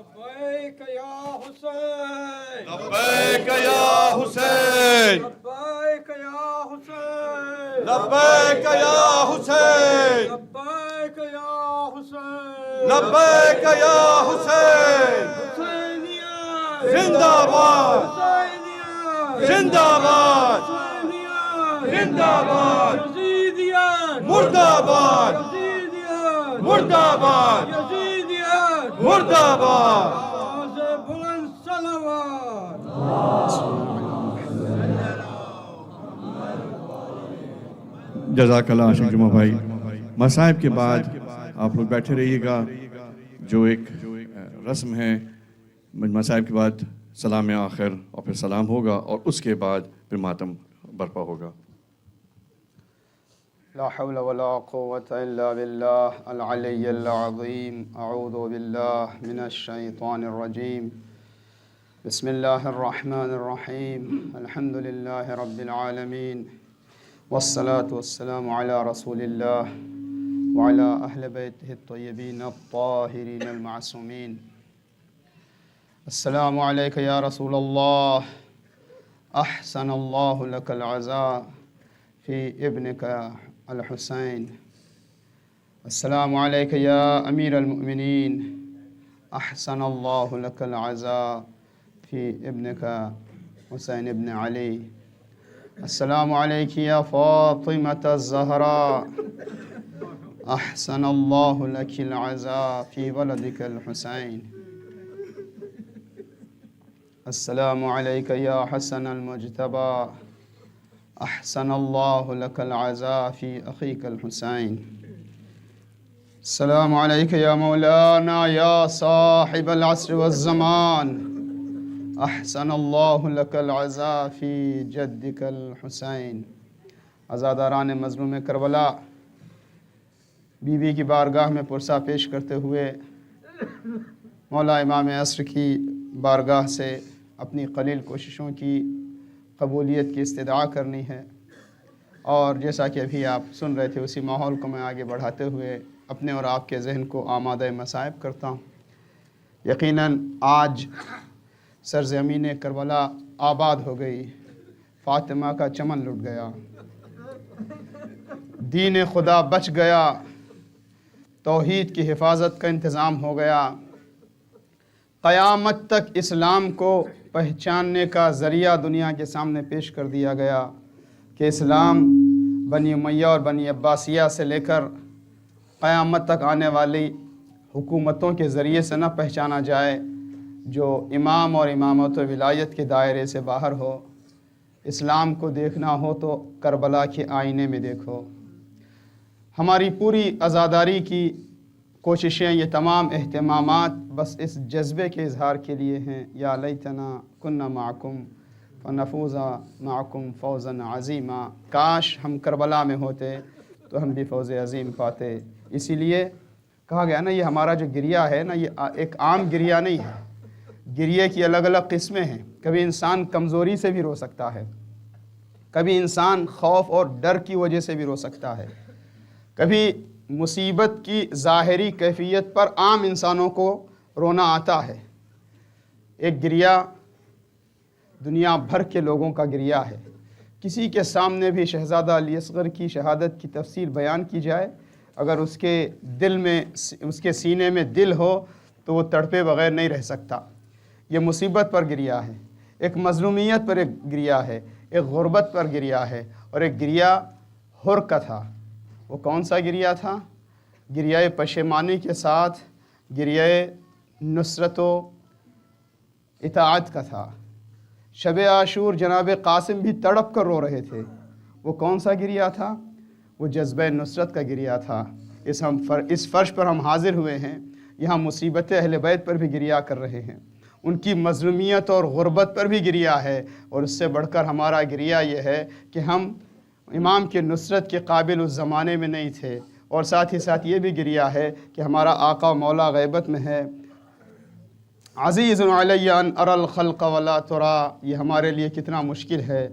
لبیک یا حسین لبیک یا حسین لبیک یا حسین لبیک یا حسین لبیک یا حسین لبیک یا حسین حسینیت زندہ باد حسینیت زندہ باد حسینیت زندہ باد یزیدیت مرد آباد یزیدیت مرد آباد یزیدیت مرد آباد آواز بلند صلوات جزاک اللہ عاشق جمعہ بھائی مصائب کے بعد آپ لوگ بیٹھے رہیے گا جو ایک رسم ہے مصائب کے بعد سلام آخر اور پھر سلام ہوگا اور اس کے بعد پھر ماتم برپا ہوگا لا حول ولا قوة إلا بالله العلي العظيم أعوذ بالله من الشيطان الرجيم بسم الله الرحمن الرحيم الحمد لله رب العالمين والصلاة والسلام على رسول الله وعلى أهل بيته الطيبين الطاهرين المعصومين السلام عليك يا رسول الله أحسن الله لك العزاء في ابنك الحسين السلام عليك يا أمير المؤمنين أحسن الله لك العزاء في ابنك حسين بن علي السلام عليك يا فاطمة الزهراء أحسن الله لك العزاء في ولدك الحسين السلام عليك يا حسن المجتبى أحسن الله لك العزاء في أخيك الحسين السلام عليك يا مولانا يا صاحب العصر والزمان أحسن الله لك العزاء في جدك الحسين عزاداران مظلوم کربلا بی بی کی بارگاہ میں پرسہ پیش کرتے ہوئے مولا امام عصر کی بارگاہ سے اپنی قلیل کوششوں کی قبولیت کی استدعا کرنی ہے اور جیسا کہ ابھی آپ سن رہے تھے اسی ماحول کو میں آگے بڑھاتے ہوئے اپنے اور آپ کے ذہن کو آمادہ مصائب کرتا ہوں یقیناً آج سرزمین کربلا آباد ہو گئی فاطمہ کا چمن لٹ گیا دین خدا بچ گیا توحید کی حفاظت کا انتظام ہو گیا قیامت تک اسلام کو پہچاننے کا ذریعہ دنیا کے سامنے پیش کر دیا گیا کہ اسلام بنی امیہ اور بنی عباسیہ سے لے کر قیامت تک آنے والی حکومتوں کے ذریعے سے نہ پہچانا جائے جو امام اور امامت و ولایت کے دائرے سے باہر ہو اسلام کو دیکھنا ہو تو کربلا کے آئینے میں دیکھو ہماری پوری عزاداری کی کوششیں یہ تمام اہتمامات بس اس جذبے کے اظہار کے لیے ہیں یا لیتنا کننا معکم فنفوز معکم فوزا عظیما کاش ہم کربلا میں ہوتے تو ہم بھی فوز عظیم پاتے اسی لیے کہا گیا نا یہ ہمارا جو گریہ ہے نا یہ ایک عام گریہ نہیں ہے گریے کی الگ الگ قسمیں ہیں کبھی انسان کمزوری سے بھی رو سکتا ہے کبھی انسان خوف اور ڈر کی وجہ سے بھی رو سکتا ہے کبھی مصیبت کی ظاہری کیفیت پر عام انسانوں کو رونا آتا ہے ایک گریہ دنیا بھر کے لوگوں کا گریہ ہے کسی کے سامنے بھی شہزادہ علی اصغر کی شہادت کی تفصیل بیان کی جائے اگر اس کے دل میں اس کے سینے میں دل ہو تو وہ تڑپے بغیر نہیں رہ سکتا یہ مصیبت پر گریہ ہے ایک مظلومیت پر ایک گریہ ہے ایک غربت پر گریہ ہے اور ایک گریہ حر کا تھا وہ کون سا گریہ تھا گریہ پشیمانی کے ساتھ گریہ نصرت و اطاعت کا تھا شب عاشور جناب قاسم بھی تڑپ کر رو رہے تھے وہ کون سا گریہ تھا وہ جذبہ نصرت کا گریہ تھا اس فرش پر ہم حاضر ہوئے ہیں یہاں مصیبت اہل بیت پر بھی گریہ کر رہے ہیں ان کی مظلومیت اور غربت پر بھی گریہ ہے اور اس سے بڑھ کر ہمارا گریہ یہ ہے کہ ہم امام کے نصرت کے قابل اس زمانے میں نہیں تھے اور ساتھ ہی ساتھ یہ بھی گریہ ہے کہ ہمارا آقا و مولا غیبت میں ہے عزیز علی ان اری الخلق ولا ترا یہ ہمارے لیے کتنا مشکل ہے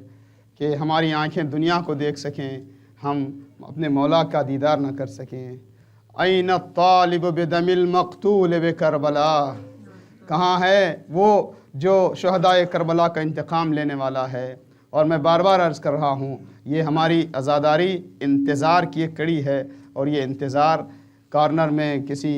کہ ہماری آنکھیں دنیا کو دیکھ سکیں ہم اپنے مولا کا دیدار نہ کر سکیں این الطالب بدم المقتول بکربلا کہاں ہے وہ جو شہدائے کربلا کا انتقام لینے والا ہے؟ اور میں بار بار عرض کر رہا ہوں، یہ ہماری عزاداری انتظار کی ایک کڑی ہے، اور یہ انتظار کارنر میں کسی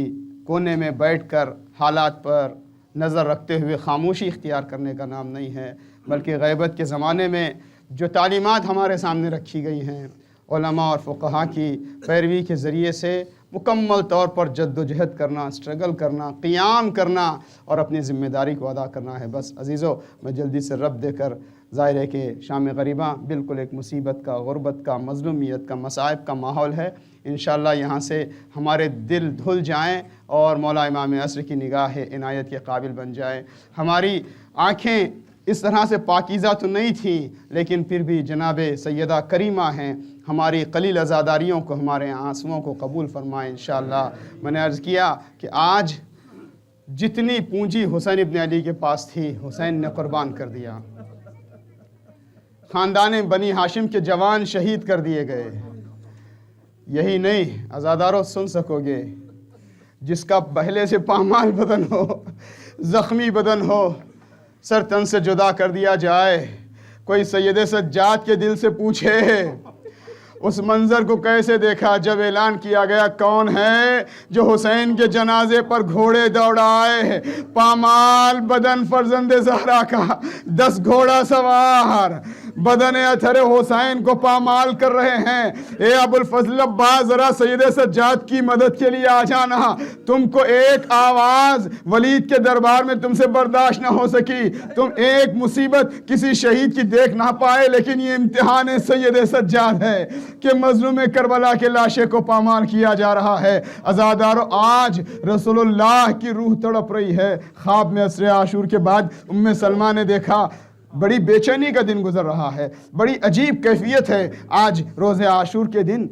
کونے میں بیٹھ کر حالات پر نظر رکھتے ہوئے خاموشی اختیار کرنے کا نام نہیں ہے، بلکہ غیبت کے زمانے میں جو تعلیمات ہمارے سامنے رکھی گئی ہیں علماء اور فقہا کی پیروی کے ذریعے سے مکمل طور پر جد و جہد کرنا، اسٹرگل کرنا، قیام کرنا اور اپنی ذمہ داری کو ادا کرنا ہے۔ بس عزیزو، میں جلدی سے رب دے کر ظاہر ہے کہ شام غریباں بالکل ایک مصیبت کا، غربت کا، مظلومیت کا، مصائب کا ماحول ہے۔ انشاءاللہ یہاں سے ہمارے دل دھل جائیں اور مولا امام عصر کی نگاہ عنایت کے قابل بن جائیں۔ ہماری آنکھیں اس طرح سے پاکیزہ تو نہیں تھیں، لیکن پھر بھی جناب سیدہ کریمہ ہیں، ہماری قلیل عزاداریوں کو، ہمارے آنسوؤں کو قبول فرمائیں انشاءاللہ۔ میں نے عرض کیا کہ آج جتنی پونجی حسین ابن علی کے پاس تھی، حسین نے قربان کر دیا۔ خاندان بنی ہاشم کے جوان شہید کر دیے گئے۔ یہی نہیں، عزاداروں سن سکو گے، جس کا پہلے سے پامال بدن ہو، زخمی بدن ہو، سر تن سے جدا کر دیا جائے، کوئی سید سجاد کے دل سے پوچھے اس منظر کو کیسے دیکھا جب اعلان کیا گیا کون ہے جو حسین کے جنازے پر گھوڑے دوڑائے، پامال بدن فرزند زہرا کا 10 گھوڑا سوار بدن اطہر حسین کو پامال کر رہے ہیں۔ اے ابو الفضل عباس، ذرا سید سجاد کی مدد کے لیے آ جانا، تم کو ایک آواز ولید کے دربار میں تم سے برداشت نہ ہو سکی، تم ایک مصیبت کسی شہید کی دیکھ نہ پائے، لیکن یہ امتحان سید سجاد ہے کہ مظلوم کربلا کے لاشے کو پامال کیا جا رہا ہے۔ عزادارو، آج رسول اللہ کی روح تڑپ رہی ہے۔ خواب میں عصر عاشور کے بعد ام سلمہ نے دیکھا، بڑی بے چینی کا دن گزر رہا ہے، بڑی عجیب کیفیت ہے۔ آج روز عاشور کے دن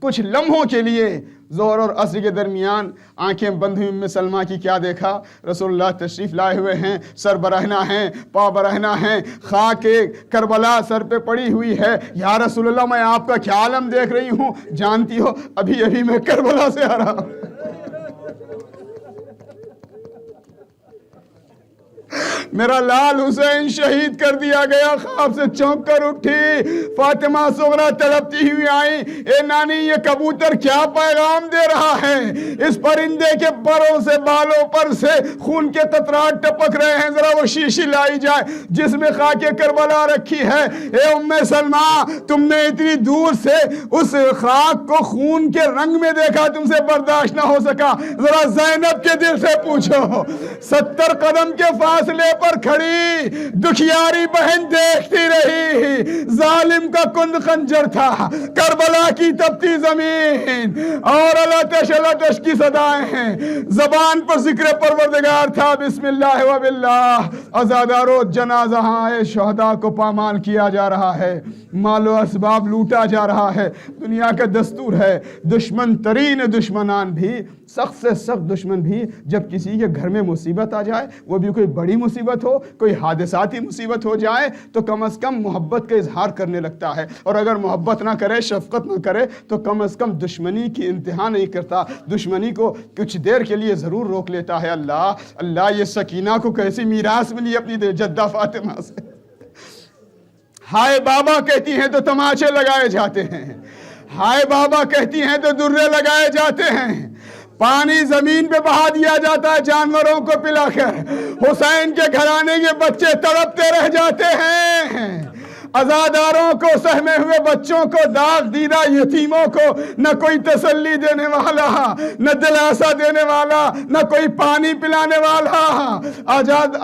کچھ لمحوں کے لیے ظہر اور عصر کے درمیان آنکھیں بند ہوئی ام سلمہ کی، کیا دیکھا؟ رسول اللہ تشریف لائے ہوئے ہیں، سر برہنہ ہیں، پا برہنہ ہیں، خاک کربلا سر پہ پڑی ہوئی ہے۔ یا رسول اللہ، میں آپ کا کیا عالم دیکھ رہی ہوں، جانتی ہو ابھی ابھی میں کربلا سے آ رہا ہوں۔ میرا لال حسین شہید کر دیا گیا۔ خواب سے چونک کر اٹھی، فاطمہ صغرا تڑپتی ہوئی آئیں، اے نانی، یہ کبوتر کیا پیغام دے رہا ہے؟ اس پرندے کے پروں سے، بالوں پر سے خون کے قطرات ٹپک رہے ہیں، ذرا وہ شیشی لائی جائے جس میں خاک کربلا رکھی ہے۔ اے ام سلمہ، تم نے اتنی دور سے اس خاک کو خون کے رنگ میں دیکھا، تم سے برداشت نہ ہو سکا، ذرا زینب کے دل سے پوچھو۔ 70 قدم کے فاصلے پر کھڑی دکھیاری بہن دیکھتی رہی، ظالم کا کند خنجر تھا، کربلا کی تپتی زمین اور الاتش کی صدائیں ہیں، زبان پر ذکر پروردگار تھا، بسم اللہ و باللہ۔ عزادارو، جنازہ شہداء کو پامال کیا جا رہا ہے، مال و اسباب لوٹا جا رہا ہے۔ دنیا کا دستور ہے، دشمن ترین دشمنان بھی، سخت سے سخت دشمن بھی، جب کسی کے گھر میں مصیبت آ جائے، وہ بھی کوئی بڑی مصیبت ہو، کوئی حادثاتی مصیبت ہو جائے، تو کم از کم محبت کا اظہار کرنے لگتا ہے، اور اگر محبت نہ کرے، شفقت نہ کرے، تو کم از کم دشمنی کی انتہا نہیں کرتا، دشمنی کو کچھ دیر کے لیے ضرور روک لیتا ہے۔ اللہ یہ سکینہ کو کیسی میراث ملی اپنی جدہ فاطمہ سے۔ ہائے بابا کہتی ہیں تو تماچے لگائے جاتے ہیں، ہائے بابا کہتی ہیں تو درے لگائے جاتے ہیں، پانی زمین پہ بہا دیا جاتا ہے جانوروں کو پلا کر، حسین کے گھرانے کے بچے تڑپتے رہ جاتے ہیں۔ عزاداروں کو، سہمے ہوئے بچوں کو، داغ دیدہ یتیموں کو نہ کوئی تسلی دینے والا، نہ دلاسا دینے والا، نہ کوئی پانی پلانے والا۔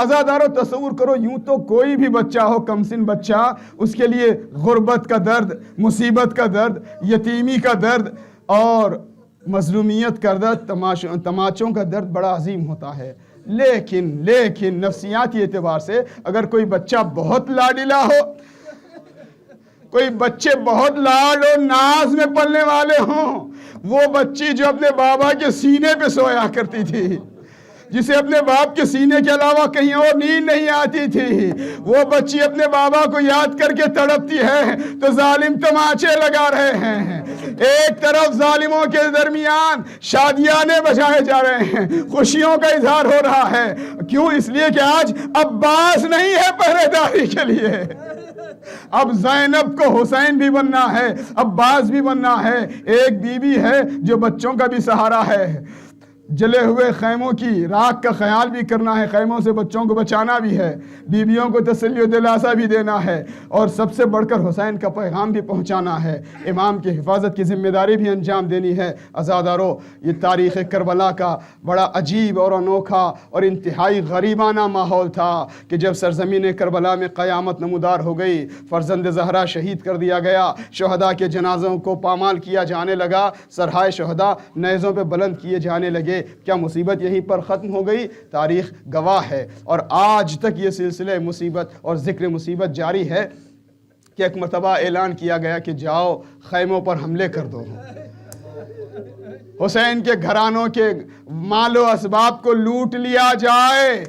عزاداروں، تصور کرو، یوں تو کوئی بھی بچہ ہو، کمسن بچہ، اس کے لیے غربت کا درد، مصیبت کا درد، یتیمی کا درد اور مظلومیت کا درد، تماچوں کا درد بڑا عظیم ہوتا ہے۔ لیکن نفسیاتی اعتبار سے اگر کوئی بچہ بہت لاڈلا ہو، کوئی بچے بہت لاڈ اور ناز میں پلنے والے ہوں، وہ بچی جو اپنے بابا کے سینے پہ سویا کرتی تھی، جسے اپنے باپ کے سینے کے علاوہ کہیں اور نیند نہیں آتی تھی، وہ بچی اپنے بابا کو یاد کر کے تڑپتی ہے تو ظالم تماچے لگا رہے ہیں۔ ایک طرف ظالموں کے درمیان شادیانے بجائے جا رہے ہیں، خوشیوں کا اظہار ہو رہا ہے۔ کیوں؟ اس لیے کہ آج عباس نہیں ہے پہرے داری کے لیے، اب زینب کو حسین بھی بننا ہے، عباس بھی بننا ہے۔ ایک بیوی ہے جو بچوں کا بھی سہارا ہے، جلے ہوئے خیموں کی راکھ کا خیال بھی کرنا ہے، خیموں سے بچوں کو بچانا بھی ہے، بیویوں کو تسلی و دلاسا بھی دینا ہے، اور سب سے بڑھ کر حسین کا پیغام بھی پہنچانا ہے، امام کی حفاظت کی ذمہ داری بھی انجام دینی ہے۔ عزادارو، یہ تاریخ کربلا کا بڑا عجیب اور انوکھا اور انتہائی غریبانہ ماحول تھا کہ جب سرزمین کربلا میں قیامت نمودار ہو گئی، فرزند زہرا شہید کر دیا گیا، شہداء کے جنازوں کو پامال کیا جانے لگا، سرہائے شہداء نیزوں پہ بلند کیے جانے لگے۔ کیا مصیبت یہیں پر ختم ہو گئی؟ تاریخ گواہ ہے، اور آج تک یہ سلسلہ مصیبت اور ذکر مصیبت جاری ہے کہ ایک مرتبہ اعلان کیا گیا کہ جاؤ خیموں پر حملے کر دو، حسین کے گھرانوں کے مال و اسباب کو لوٹ لیا جائے۔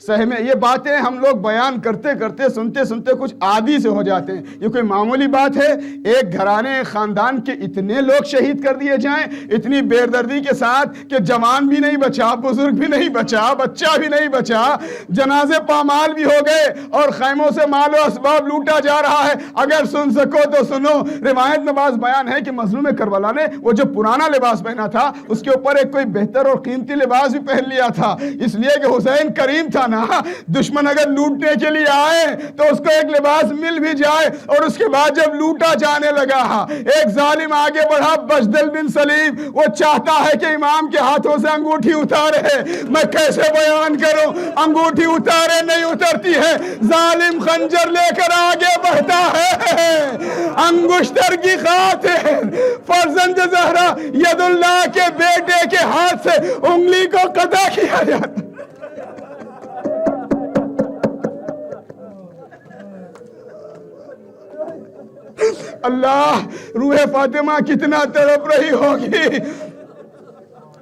سہمے یہ باتیں ہم لوگ بیان کرتے کرتے سنتے سنتے کچھ عادی سے ہو جاتے ہیں، یہ کوئی معمولی بات ہے؟ ایک گھرانے خاندان کے اتنے لوگ شہید کر دیے جائیں اتنی بے دردی کے ساتھ کہ جوان بھی نہیں بچا، بزرگ بھی نہیں بچا، بچہ بھی نہیں بچا، جنازے پامال بھی ہو گئے اور خیموں سے مال و اسباب لوٹا جا رہا ہے۔ اگر سن سکو تو سنو، روایت میں بعض بیان ہے کہ مظلوم کربلا نے وہ جو پرانا لباس پہنا تھا اس کے اوپر ایک کوئی بہتر اور قیمتی لباس بھی پہن لیا تھا، اس لیے کہ حسین کریم تھا نا، دشمن اگر لوٹنے کے لیے آئے تو اس کو ایک لباس مل بھی جائے۔ اور اس کے بعد جب لوٹا جانے لگا، ایک ظالم آگے بڑھا، بجدل بن سلیم، وہ چاہتا ہے کہ امام کے ہاتھوں سے انگوٹھی اتارے۔ میں کیسے بیان کروں، انگوٹھی اتارے نہیں اترتی ہے، ظالم خنجر لے کر آگے بڑھتا ہے، انگشتر کی خاطر فرزند زہرا ید اللہ کے بیٹے کے ہاتھ سے انگلی کو قطع کیا جاتا۔ اللہ، روح فاطمہ کتنا تڑپ رہی ہوگی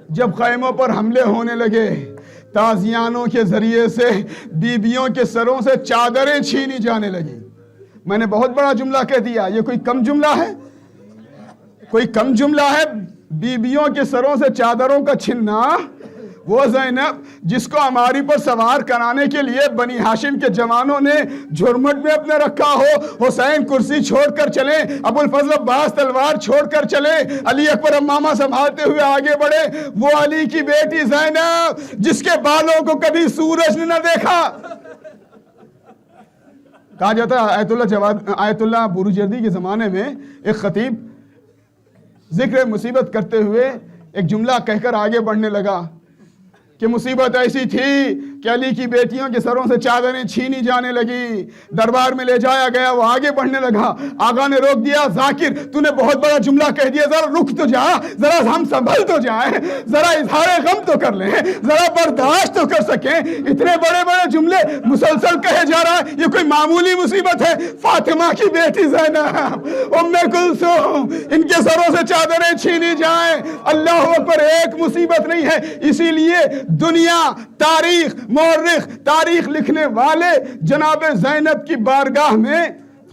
جب خیموں پر حملے ہونے لگے، تازیانوں کے ذریعے سے بیویوں کے سروں سے چادریں چھینی جانے لگی۔ میں نے بہت بڑا جملہ کہہ دیا، یہ کوئی کم جملہ ہے؟ کوئی کم جملہ ہے؟ بیویوں کے سروں سے چادروں کا چھننا۔ وہ زینب جس کو عماری پر سوار کرانے کے لیے بنی ہاشم کے جوانوں نے جھرمٹ میں اپنے رکھا ہو، حسین کرسی چھوڑ کر چلے، ابو الفضل عباس تلوار چھوڑ کر چلے، علی اکبر امامہ سنبھالتے ہوئے آگے بڑھے، وہ علی کی بیٹی زینب جس کے بالوں کو کبھی سورج نے نہ دیکھا۔ کہا جاتا ہے آیت اللہ بروجردی کے زمانے میں ایک خطیب ذکر مصیبت کرتے ہوئے ایک جملہ کہہ کر آگے بڑھنے لگا کہ مصیبت ایسی تھی کہ علی کی بیٹیوں کے سروں سے چادریں چھینی جانے لگی، دربار میں لے جایا گیا، وہ آگے بڑھنے لگا، آقا نے روک دیا، ذاکر تو نے بہت بڑا جملہ کہہ دیا، ذرا رک تو جا، ذرا ہم سنبھل تو جائیں، ذرا اظہار غم تو کر لیں، ذرا برداشت تو کر سکیں، اتنے بڑے بڑے جملے مسلسل کہے جا رہا ہے، یہ کوئی معمولی مصیبت ہے؟ فاطمہ کی بیٹی زینب، ام کلثوم، ان کے سروں سے چادریں چھینی جائیں، اللہ اکبر، ایک مصیبت نہیں ہے۔ اسی لیے دنیا، تاریخ، مورخ، تاریخ لکھنے والے جناب زینب کی بارگاہ میں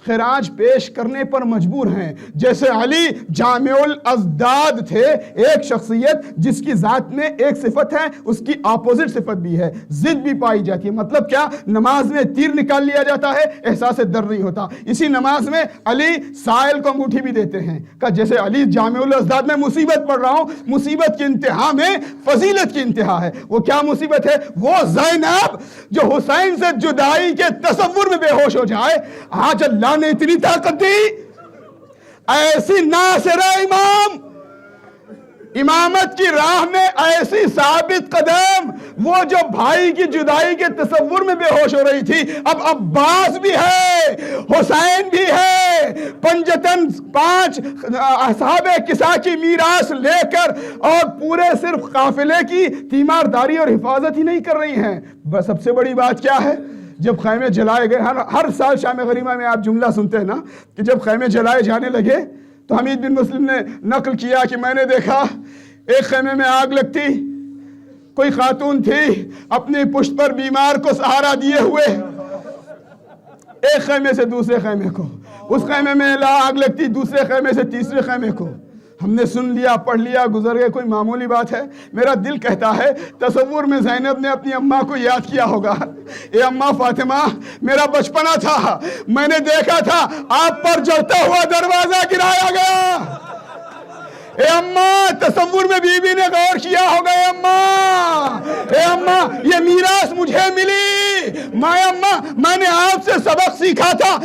خراج پیش کرنے پر مجبور ہیں۔ جیسے علی جامع الازداد تھے، ایک شخصیت جس کی ذات میں ایک صفت ہے، اس کی اپوزٹ صفت بھی ہے، ضد بھی پائی جاتی ہے۔ مطلب کیا؟ نماز میں تیر نکال لیا جاتا ہے، احساس درد نہیں ہوتا۔ اسی نماز میں علی سائل کو انگوٹھی بھی دیتے ہیں کہ جیسے علی جامع الازداد میں مصیبت پڑھ رہا ہوں، مصیبت کی انتہا میں فضیلت کی انتہا ہے۔ وہ کیا مصیبت ہے؟ وہ زینب جو حسین سے جدائی کے تصور میں بے ہوش ہو جائے، آج اللہ نے اتنی طاقت دی، ایسی ناصرہ امام، امامت کی راہ میں ایسی ثابت قدم، وہ جو بھائی کی جدائی کے تصور میں بے ہوش ہو رہی تھی، اب عباس بھی ہے، حسین بھی ہے، پنجتن 5 اصحاب کسا کی میراث لے کر، اور پورے صرف قافلے کی تیمارداری اور حفاظت ہی نہیں کر رہی ہیں۔ بس سب سے بڑی بات کیا ہے؟ جب خیمے جلائے گئے، ہر سال شام غریمہ میں آپ جملہ سنتے ہیں نا کہ جب خیمے جلائے جانے لگے تو حمید بن مسلم نے نقل کیا کہ میں نے دیکھا ایک خیمے میں آگ لگتی، کوئی خاتون تھی اپنی پشت پر بیمار کو سہارا دیے ہوئے ایک خیمے سے دوسرے خیمے کو، اس خیمے میں آگ لگتی، دوسرے خیمے سے تیسرے خیمے کو. ہم نے سن لیا، پڑھ لیا، گزر گئے، کوئی معمولی بات ہے؟ میرا دل کہتا ہے تصور میں زینب نے اپنی اماں کو یاد کیا ہوگا. اے اماں فاطمہ، میرا بچپنا تھا، میں نے دیکھا تھا آپ پر جلتا ہوا دروازہ گرایا گیا. اے اماں، تصور میں بی بی نے غور کیا ہوگا. اے اماں، اے اماں، یہ میراث مجھے ملی. میں نے آپ سے سبق سیکھا تھا،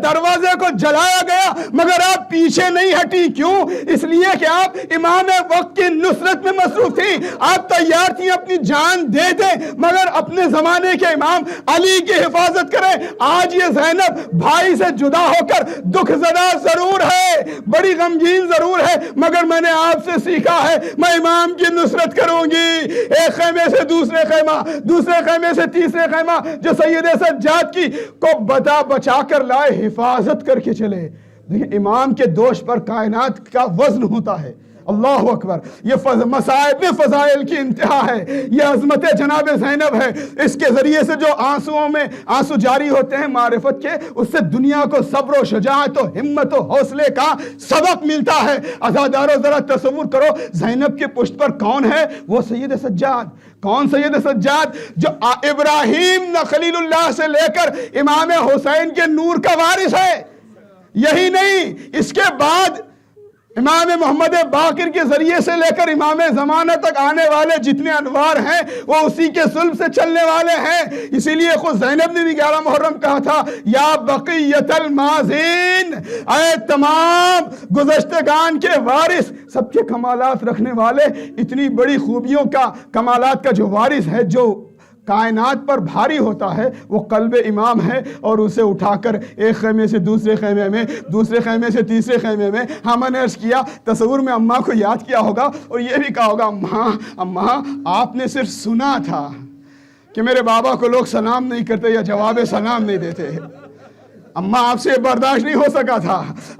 دروازے کو جلایا گیا مگر آپ پیچھے نہیں ہٹی. کیوں؟ اس لیے کہ آپ امام وقت کی نصرت میں مصروف تھی. آپ تیار تھی اپنی جان دے دیں مگر اپنے زمانے کے امام علی کی حفاظت کریں. آج یہ زینب بھائی سے جدا ہو کر دکھ زدہ ضرور ہے، بڑی غمگین ضرور ہے، مگر میں نے آپ سے سیکھا ہے میں امام کی نصرت کروں گی. ایک خیمے سے دوسرے خیمہ، دوسرے خیمے سے تیسرے خیمہ، جو سید سجاد کی کو بچا کر لائے، حفاظت کر کے چلے. دیکھیں امام کے دوش پر کائنات کا وزن ہوتا ہے. اللہ اکبر. یہ مصائب میں فضائل کی انتہا ہے. یہ عظمت جناب زینب ہے. اس کے ذریعے سے جو آنسو جاری ہوتے ہیں معرفت کے، اس سے دنیا کو صبر و شجاعت و ہمت و حوصلے کا سبق ملتا ہے. عزادارو ذرا تصور کرو زینب کے پشت پر کون ہے؟ وہ سید سجاد. کون سید سجاد؟ جو ابراہیم خلیل اللہ سے لے کر امام حسین کے نور کا وارث ہے. یہی نہیں، اس کے بعد امام محمد باقر کے ذریعے سے لے کر امام زمانہ تک آنے والے جتنے انوار ہیں وہ اسی کے صلب سے چلنے والے ہیں. اسی لیے خود زینب نے بھی 11 محرم کہا تھا، یا بقیت الماضین، اے تمام گزشتگان کے وارث، سب کے کمالات رکھنے والے، اتنی بڑی خوبیوں کا، کمالات کا جو وارث ہے، جو کائنات پر بھاری ہوتا ہے، وہ قلب امام ہے. اور اسے اٹھا کر ایک خیمے سے دوسرے خیمے میں، دوسرے خیمے سے تیسرے خیمے میں، ہم نے عرض کیا تصور میں اماں کو یاد کیا ہوگا اور یہ بھی کہا ہوگا، اماں آپ نے صرف سنا تھا کہ میرے بابا کو لوگ سلام نہیں کرتے یا جواب سلام نہیں دیتے. اماں آپ سے برداشت نہیں ہو سکا تھا.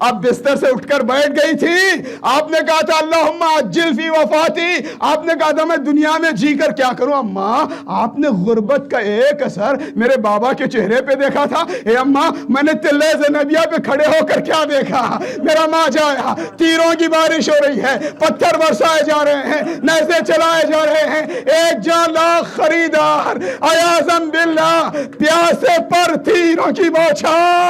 آپ بستر سے اٹھ کر بیٹھ گئی تھی. آپ نے کہا تھا اللہم عجل فی وفاتی. آپ نے کہا تھا میں دنیا میں جی کر کیا کروں. اماں آپ نے غربت کا ایک اثر میرے بابا کے چہرے پہ دیکھا تھا. اے اماں میں نے تلے زینبیہ پہ کھڑے ہو کر کیا دیکھا. میرا ماں جایا، تیروں کی بارش ہو رہی ہے، پتھر برسائے جا رہے ہیں، نیزے چلائے جا رہے ہیں، ایک جان لاکھ خریدار، عیاذم باللہ پیاسے پر تیروں کی بوچھار.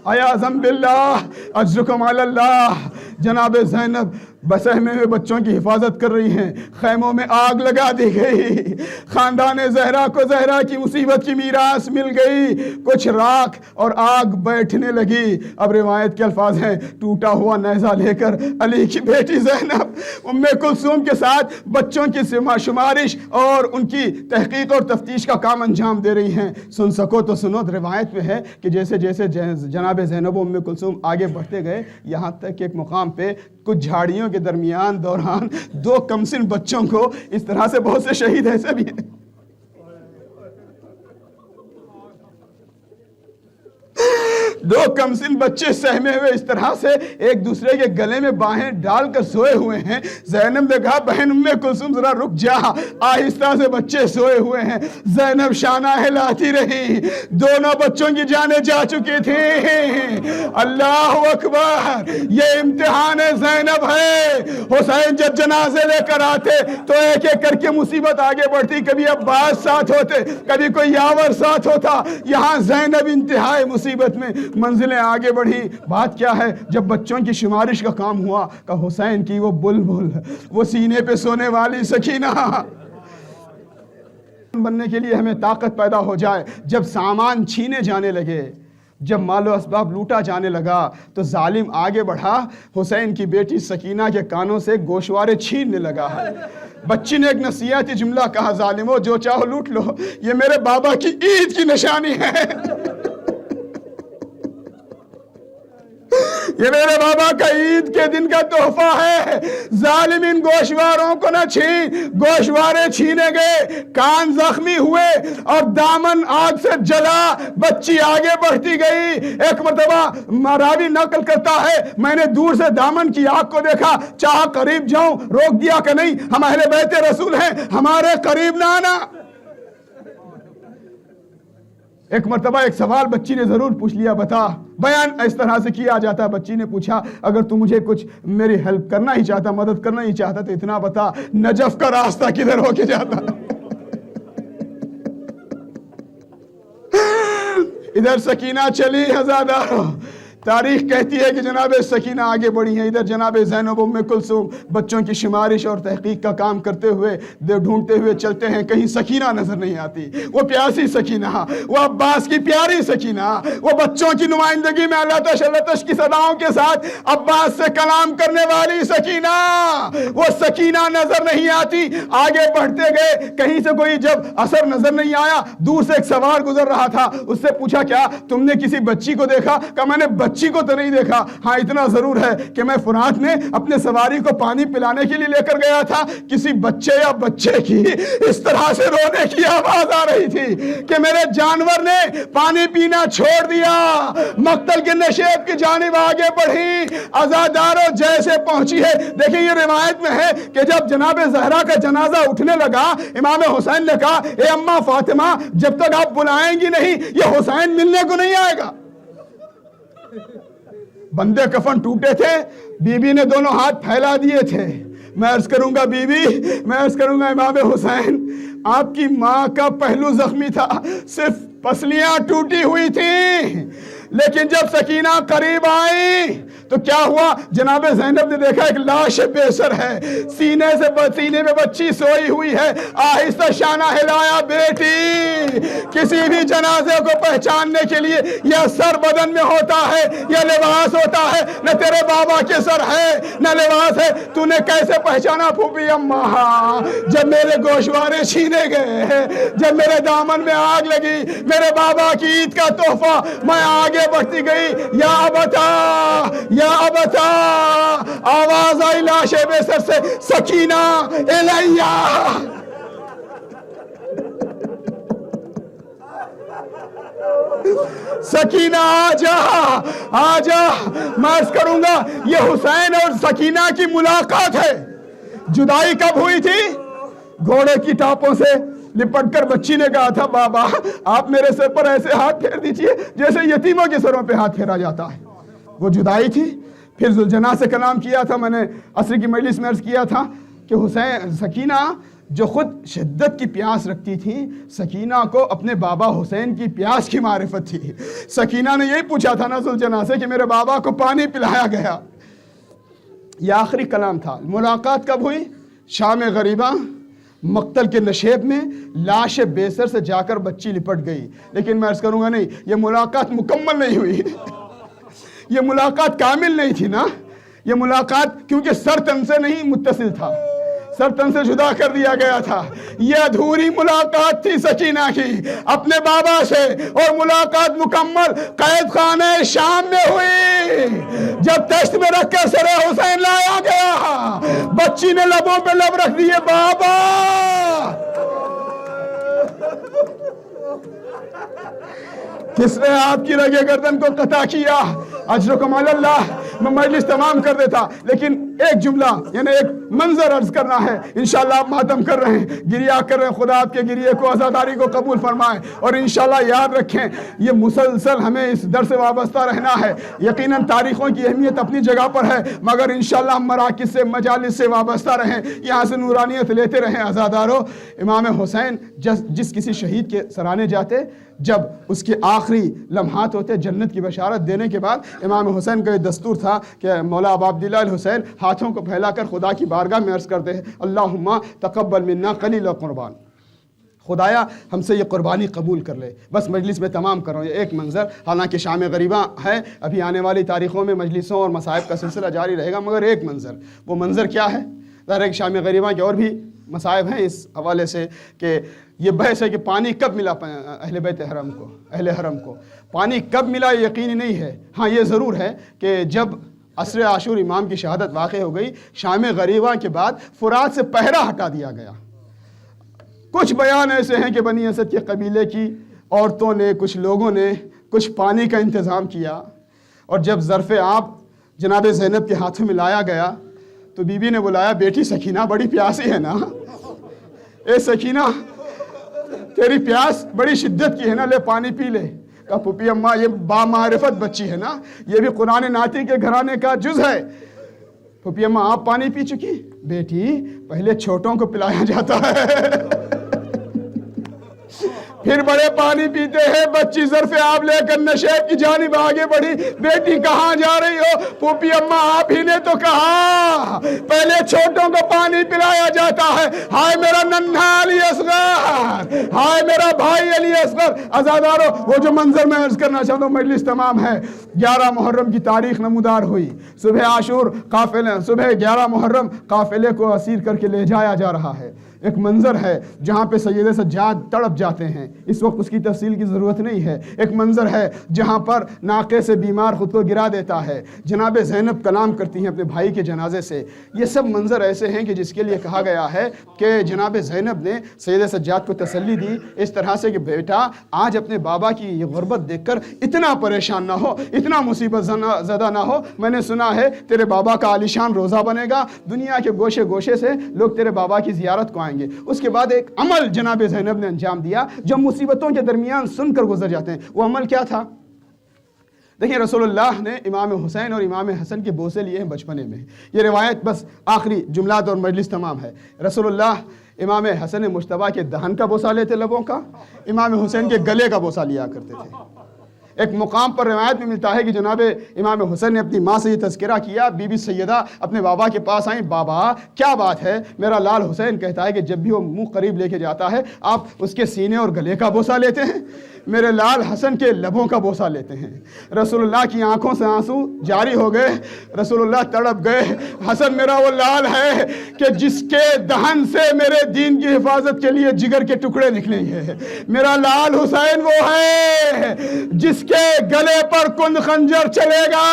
عیاذم باللہ اجرکم علی اللہ. جناب زینب بسہمے میں بچوں کی حفاظت کر رہی ہیں. خیموں میں آگ لگا دی گئی. خاندان زہرا کو زہرا کی مصیبت کی میراث مل گئی. کچھ راکھ اور آگ بیٹھنے لگی. اب روایت کے الفاظ ہیں، ٹوٹا ہوا نیزہ لے کر علی کی بیٹی زینب ام کلثوم کے ساتھ بچوں کی شمارش اور ان کی تحقیق اور تفتیش کا کام انجام دے رہی ہیں. سن سکو تو سنو. روایت میں ہے کہ جیسے جیسے جناب زینب و ام کلثوم آگے بڑھتے گئے، یہاں تک کہ ایک مقام پہ کچھ جھاڑیوں کے درمیان دوران 2 کمسن بچوں کو، اس طرح سے بہت سے شہید ایسے بھی ہیں، 2 کمسن بچے سہمے ہوئے اس طرح سے ایک دوسرے کے گلے میں باہیں ڈال کر سوئے ہوئے ہیں. زینب نے کہا بہن ام کلثوم ذرا رک جا. آہستہ سے بچے سوئے ہوئے ہیں. زینب شانہ ہلاتی رہی. دونوں بچوں کی جانیں جا چکی تھیں. اللہ اکبر. یہ امتحان زینب ہے. حسین جب جنازے لے کر آتے تو ایک ایک کر کے مصیبت آگے بڑھتی. کبھی عباس ساتھ ہوتے، کبھی کوئی یاور ساتھ ہوتا. یہاں زینب انتہائی مصیبت میں منزلیں آگے بڑھی. بات کیا ہے؟ جب بچوں کی شمارش کا کام ہوا کہ حسین کی وہ بلبل، وہ سینے پہ سونے والی سکینہ بننے کے لیے ہمیں طاقت پیدا ہو جائے. جب سامان چھینے جانے لگے، جب مال و اسباب لوٹا جانے لگا تو ظالم آگے بڑھا. حسین کی بیٹی سکینہ کے کانوں سے گوشوارے چھیننے لگا ہے. بچی نے ایک نصیحتی جملہ کہا، ظالمو جو چاہو لوٹ لو، یہ میرے بابا کی عید کی نشانی ہے. یہ میرے بابا کا عید کے دن کا تحفہ ہے. ظالم ان گوشواروں کو نہ چھین. گوشوارے چھینے گئے, کان زخمی ہوئے اور دامن آگ سے جلا, بچی آگے بڑھتی گئی. ایک مرتبہ راوی نقل کرتا ہے, میں نے دور سے دامن کی آگ کو دیکھا, چاہا قریب جاؤں, روک دیا کہ نہیں, ہم اہل بیت رسول ہیں, ہمارے قریب نہ آنا. ایک مرتبہ ایک سوال بچی نے ضرور پوچھ لیا, بتا. بیان اس طرح سے کیا جاتا. بچی نے پوچھا, اگر تو مجھے کچھ میری ہیلپ کرنا ہی چاہتا, مدد کرنا ہی چاہتا, تو اتنا بتا, نجف کا راستہ کدھر ہو کے جاتا؟ ادھر سکینہ چلی ہزادارو. تاریخ کہتی ہے کہ جناب سکینہ آگے بڑھی ہیں. ادھر جناب زینب ام کلثوم بچوں کی شمارش اور تحقیق کا کام کرتے ہوئے ڈھونڈتے ہوئے چلتے ہیں, کہیں سکینہ نظر نہیں آتی. وہ پیاسی سکینہ, وہ عباس کی پیاری سکینہ, وہ بچوں کی نمائندگی میں اللہ تش کی صداؤں کے ساتھ عباس سے کلام کرنے والی سکینہ, وہ سکینہ نظر نہیں آتی. آگے بڑھتے گئے, کہیں سے کوئی جب اثر نظر نہیں آیا, دور سے ایک سوار گزر رہا تھا, اس سے پوچھا, کیا تم نے کسی بچی کو دیکھا؟ کہ میں نے بچی کو تو نہیں دیکھا, ہاں اتنا ضرور ہے کہ میں فرات میں اپنے سواری کو پانی پلانے کے لیے لے کر گیا تھا. کسی بچے یا بچے کی اس طرح سے رونے کی آواز آ رہی تھی کہ میرے جانور نے پانی پینا چھوڑ دیا. مقتل کے نشیب کی جانب آگے بڑھی, عزادارو جیسے پہنچی ہے. دیکھیں یہ روایت میں ہے کہ جب جناب زہرا کا جنازہ اٹھنے لگا, امام حسین نے کہا, اے اماں فاطمہ, جب تک آپ بلائیں گی نہیں یہ حسین ملنے کو نہیں آئے گا. بندے کفن ٹوٹے تھے, بی بی نے دونوں ہاتھ پھیلا دیے تھے. میں عرض کروں گا بی بی, میں عرض کروں گا امام حسین, آپ کی ماں کا پہلو زخمی تھا, صرف پسلیاں ٹوٹی ہوئی تھیں. لیکن جب سکینہ قریب آئی تو کیا ہوا؟ جناب زینب نے دیکھا ایک لاش بے سر ہے, سینے میں بچی سوئی ہوئی ہے. آہستہ شانہ ہلایا, بیٹی. کسی بھی جنازے کو پہچاننے کے لیے یا سر بدن میں ہوتا ہے یا لباس ہوتا ہے, نہ تیرے بابا کے سر ہے نہ لباس ہے. تو نے کیسے پہچانا پھوپھی اماں؟ جب میرے گوشوارے چھینے گئے, جب میرے دامن میں آگ لگی, میرے بابا کی عید کا تحفہ, میں آگے بڑھتی گئی. یا ابتا, یا ابتا, آواز آئی لاش بے سر سے, سکینہ الیہ. سکینہ آجا, آجا. میں عرض کروں گا یہ حسین اور سکینہ کی ملاقات ہے. جدائی کب ہوئی تھی؟ گھوڑے کی ٹاپوں سے لپٹ کر بچی نے کہا تھا, بابا آپ میرے سر پر ایسے ہاتھ پھیر دیجئے جیسے یتیموں کے سروں پہ ہاتھ پھیرا جاتا ہے. وہ جدائی تھی. پھر ذوالجناح سے کلام کیا تھا, میں نے عصر کی مجلس میں عرض کیا تھا کہ حسین, سکینہ جو خود شدت کی پیاس رکھتی تھی, سکینہ کو اپنے بابا حسین کی پیاس کی معرفت تھی. سکینہ نے یہی پوچھا تھا نا ذوالجناح سے کہ میرے بابا کو پانی پلایا گیا. یہ آخری کلام تھا. ملاقات کب ہوئی؟ شام غریبہ, مقتل کے نشیب میں لاش بے سر سے جا کر بچی لپٹ گئی. لیکن میں عرض کروں گا نہیں, یہ ملاقات مکمل نہیں ہوئی. یہ ملاقات کامل نہیں تھی نا. یہ ملاقات کیونکہ سر تن سے نہیں متصل تھا, سر تن سے جدا کر دیا گیا تھا. یہ ادھوری ملاقات تھی سکینہ کی اپنے بابا سے, اور ملاقات مکمل قید خانہ شام میں ہوئی. جب تشت میں رکھ کر سر حسین لایا گیا, بچی نے لبوں پہ لب رکھ دیے, بابا. کس نے آپ کی رگے گردن کو قطع کیا؟ اجرکم علی اللہ. میں مجلس تمام کر دیتا, لیکن ایک جملہ یعنی ایک منظر عرض کرنا ہے. انشاءاللہ آپ ماتم کر رہے ہیں, گریہ کر رہے ہیں, خدا آپ کے گریے کو, عزاداری کو قبول فرمائے. اور انشاءاللہ یاد رکھیں, یہ مسلسل ہمیں اس در سے وابستہ رہنا ہے. یقیناً تاریخوں کی اہمیت اپنی جگہ پر ہے, مگر انشاءاللہ ہم مراکز سے, مجالس سے وابستہ رہیں, یہاں سے نورانیت لیتے رہیں. عزادارو, امام حسین جس کسی شہید کے سرانے جاتے, جب اس کے آخری لمحات ہوتے, جنت کی بشارت دینے کے بعد امام حسین کا یہ دستور تھا کہ مولا ابا عبداللہ الحسین ہاتھوں کو پھیلا کر خدا کی بارگاہ میں عرض کرتے ہیں, اللہم تقبل منا قلیل قربان. خدایا ہم سے یہ قربانی قبول کر لے. بس مجلس میں تمام کرو یہ ایک منظر. حالانکہ شام غریبہ ہے, ابھی آنے والی تاریخوں میں مجلسوں اور مصائب کا سلسلہ جاری رہے گا, مگر ایک منظر. وہ منظر کیا ہے؟ ظاہر ہے کہ شام غریبہ کے اور بھی مصائب ہیں اس حوالے سے کہ یہ بحث ہے کہ پانی کب ملا اہل بیت حرم کو، اہل حرم کو پانی کب ملا یقینی نہیں ہے۔ ہاں یہ ضرور ہے کہ جب عصر عاشور امام کی شہادت واقع ہو گئی، شام غریبہ کے بعد فرات سے پہرہ ہٹا دیا گیا۔ کچھ بیان ایسے ہیں کہ بنی اسد کے قبیلے کی عورتوں نے، کچھ لوگوں نے کچھ پانی کا انتظام کیا، اور جب ظرف آب جناب زینب کے ہاتھوں میں لایا گیا تو بی بی نے بلایا، بیٹی سکینہ بڑی پیاسی ہے نا، اے سکینہ تیری پیاس بڑی شدت کی ہے نا، لے پانی پی لے۔ کہا پھوپھی اماں یہ بامعرفت بچی ہے نا، یہ بھی قرآن ناطق کے گھرانے کا جز ہے۔ پھوپھی اماں آپ پانی پی چکی؟ بیٹی پہلے چھوٹوں کو پلایا جاتا ہے پھر بڑے پانی پیتے ہیں۔ بچی ظرف آب لے کر نشیب کی جانب آگے بڑھی، بیٹی کہاں جا رہی ہو؟ پھوپھی اماں آپ ہی نے تو کہا پہلے چھوٹوں کو پانی پلایا جاتا ہے۔ ہائے میرا ننھا علی اصغر، ہائے میرا بھائی علی اصغر۔ عزادارو وہ جو منظر میں عرض کرنا چاہتا ہوں، مجلس تمام ہے، 11 محرم کی تاریخ نمودار ہوئی، صبح عاشور قافلے، صبح 11 محرم قافلے کو اسیر کر کے لے جایا جا رہا ہے۔ ایک منظر ہے جہاں پہ سید سجاد تڑپ جاتے ہیں، اس وقت اس کی تفصیل کی ضرورت نہیں ہے۔ ایک منظر ہے جہاں پر ناقے سے بیمار خود کو گرا دیتا ہے، جناب زینب کلام کرتی ہیں اپنے بھائی کے جنازے سے۔ یہ سب منظر ایسے ہیں کہ جس کے لیے کہا گیا ہے کہ جناب زینب نے سید سجاد کو تسلی دی اس طرح سے کہ بیٹا آج اپنے بابا کی یہ غربت دیکھ کر اتنا پریشان نہ ہو، اتنا مصیبت زدہ نہ ہو۔ میں نے سنا ہے تیرے بابا کا عالیشان روزہ بنے گا، دنیا کے گوشے گوشے سے لوگ تیرے بابا کی زیارت کو آئیں گے۔ اس کے بعد ایک عمل جناب زینب نے انجام دیا جو مصیبتوں کے درمیان سن کر گزر جاتے ہیں۔ وہ عمل کیا تھا؟ دیکھیں رسول اللہ نے امام حسین اور امام حسن کے بوسے لیے ہیں بچپنے میں۔ یہ روایت بس آخری جملات اور مجلس تمام ہے۔ رسول اللہ امام حسن مجتبیٰ کے دہن کا بوسہ لیتے لبوں کا، امام حسین کے گلے کا بوسہ لیا کرتے تھے۔ ایک مقام پر روایت میں ملتا ہے کہ جناب امام حسین نے اپنی ماں سے یہ تذکرہ کیا، بی بی سیدہ اپنے بابا کے پاس آئیں، بابا کیا بات ہے؟ میرا لال حسین کہتا ہے کہ جب بھی وہ منہ قریب لے کے جاتا ہے آپ اس کے سینے اور گلے کا بوسہ لیتے ہیں، میرے لال حسن کے لبوں کا بوسہ لیتے ہیں۔ رسول اللہ کی آنکھوں سے آنسو جاری ہو گئے، رسول اللہ تڑپ گئے۔ حسن میرا وہ لال ہے کہ جس کے دہن سے میرے دین کی حفاظت کے لیے جگر کے ٹکڑے نکلے ہیں، میرا لال حسین وہ ہے جس کے گلے پر کند خنجر چلے گا۔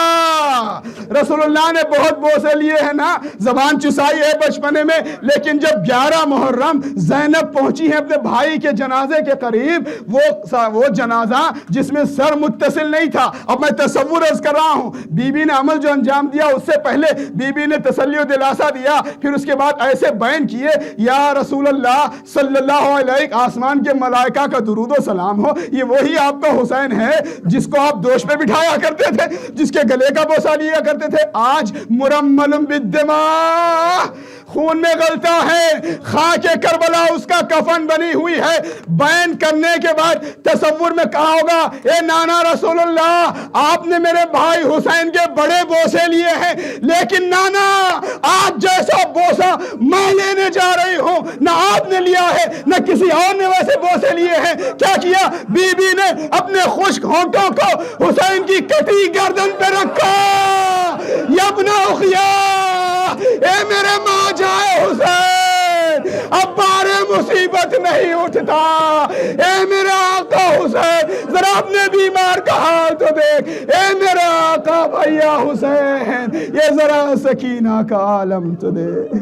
رسول اللہ نے بہت بوسے لیے ہیں نا، زبان چسائی ہے بچپنے میں، لیکن جب 11 محرم زینب پہنچی ہیں اپنے بھائی کے جنازے کے قریب، وہ جنازہ جس میں سر متصل نہیں تھا، اب میں تصور عرض کر رہا ہوں، بی بی نے عمل جو انجام دیا اس سے پہلے بی بی نے تسلی و دلاسا دیا، پھر اس کے بعد ایسے بیان کیے یا رسول اللہ صلی اللہ علیہ، آسمان کے ملائکہ کا درود و سلام ہو، یہ وہی آپ کا حسین ہے جس کو آپ دوش پہ بٹھایا کرتے تھے، جس کے گلے کا بوسہ لیا کرتے تھے، آج مرمل بالدماء خون میں غلطہ ہے، خاک کربلا اس کا کفن بنی ہوئی ہے۔ بیان کرنے کے بعد تصور میں کہا ہوگا اے نانا رسول اللہ آپ نے میرے بھائی حسین کے بڑے بوسے لیے ہیں، لیکن نانا آج جیسا بوسہ میں لینے جا رہی ہوں نہ آپ نے لیا ہے نہ کسی اور نے ویسے بوسے لیے ہیں۔ کیا کیا؟ بی بی نے اپنے خشک ہونٹوں کو حسین کی کٹی گردن پہ رکھا، یا ابن اخیا اے میرے ماں جائے حسین اب بارے مصیبت نہیں اٹھتا، اے میرا آقا حسین ذرا اپنے بیمار کا حال تو دیکھ، اے میرا آقا بھیا حسین یہ ذرا سکینہ کا عالم تو دیکھ۔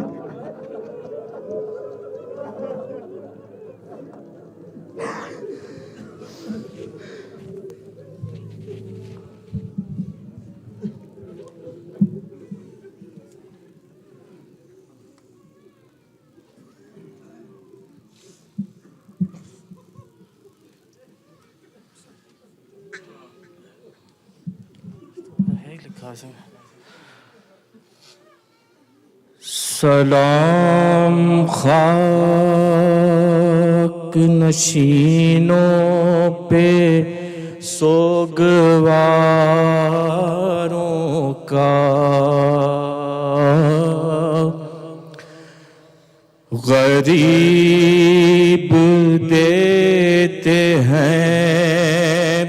سلام خاک نشینوں پہ سوگواروں کا، غریب دیتے ہیں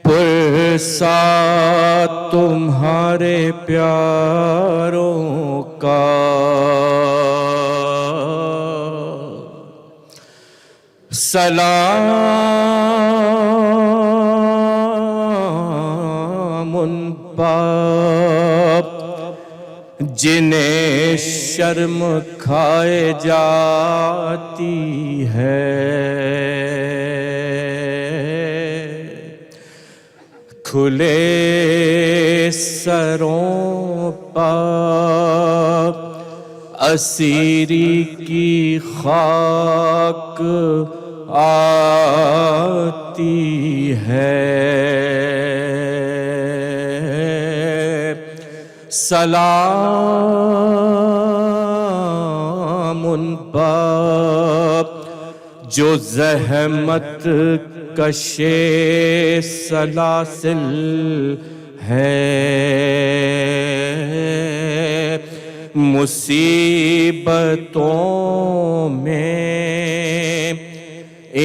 پرسا تمہارے پیاروں کا، سلام ان پر جنہیں شرم کھائے جاتی ہے، کھلے سروں پر اسیری کی خاک آتی ہے، سلام ان پر جو زحمت کشے سلاسل ہے، مصیبتوں میں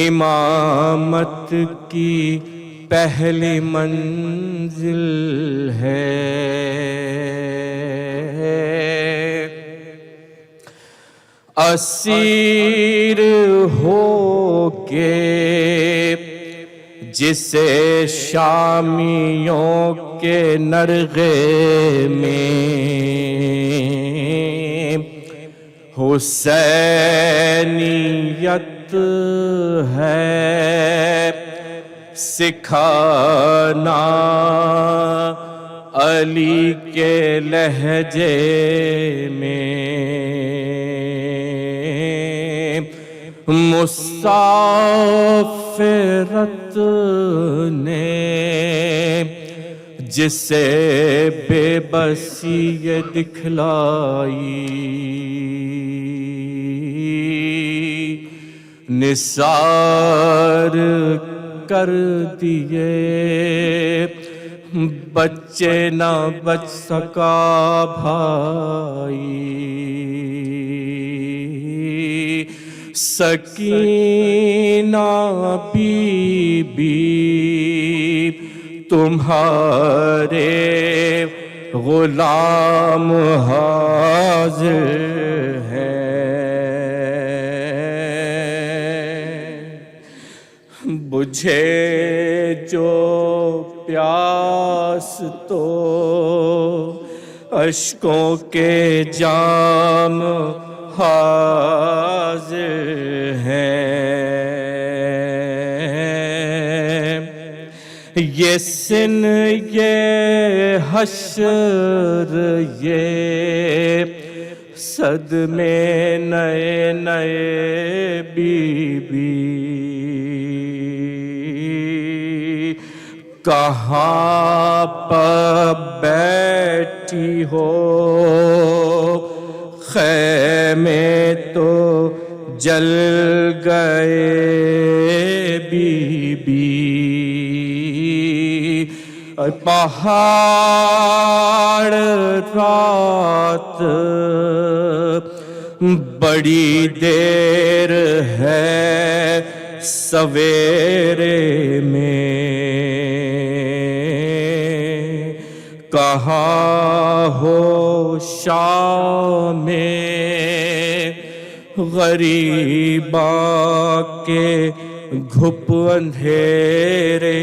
امامت کی پہلی منزل ہے، اسیر ہو کے جسے شامیوں کے نرغے میں حسینیت ہے سکھانا، علی کے لہجے میں مسافرت نے جسے بے بسی دکھلائی، نثار کر دیے، بچے نہ بچ سکا بھائی، سکینہ بی بی تمہارے غلام حاضر ہیں، بجھے جو پیاس تو اشکوں کے جام حاضر ہیں، یہ سن یہ حشر یہ صدمے نئے نئے بی بی، کہاں پر بیٹھی ہو خیمے تو جل گئے بی بی، پہاڑ رات بڑی دیر ہے سویرے میں، کہاں ہو شام میں غریباں کے گھپ اندھیرے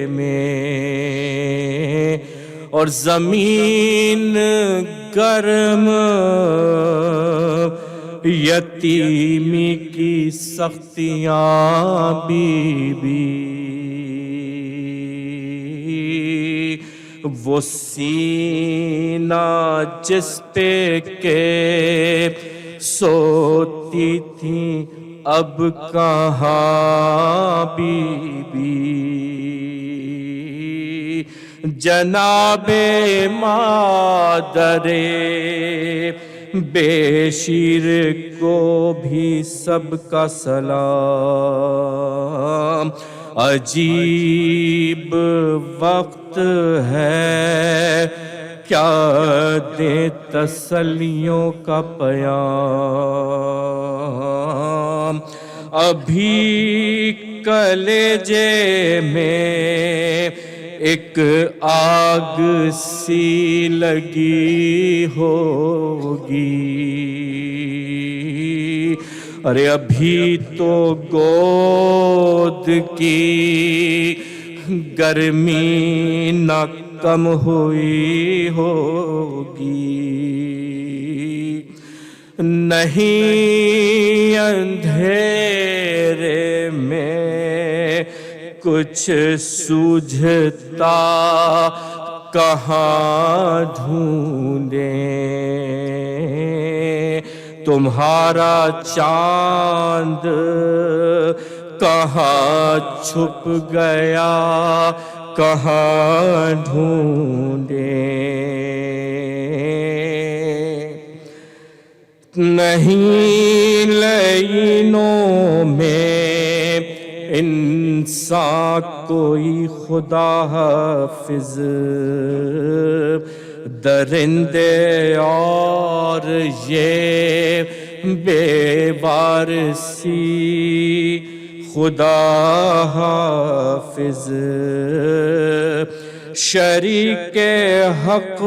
میں، اور زمین گرم یتیمی کی سختیاں بی بی، وہ سینہ جس پہ کے سوتی تھیں اب کہاں بی بی، جناب مادر بے شیر کو بھی سب کا سلام، عجیب وقت ہے کیا دیں تسلیوں کا پیام، ابھی کلیجے میں ایک آگ سی لگی ہوگی، ارے ابھی تو گود کی گرمی نہ کم ہوئی ہوگی، نہیں اندھیرے میں کچھ سوجھتا کہاں ڈھونڈیں، تمہارا چاند کہاں چھپ گیا کہاں ڈھونڈیں، نہیں لینوں میں انسان کوئی خدا حافظ، درندے اور یہ بے وارسی خدا حافظ، شریک حق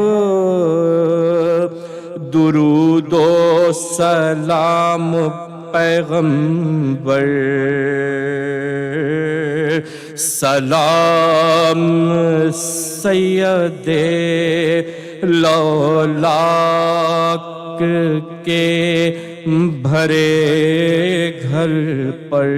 درود و سلام پیغمبر، سلام سید لولاک کے بھرے گھر پر۔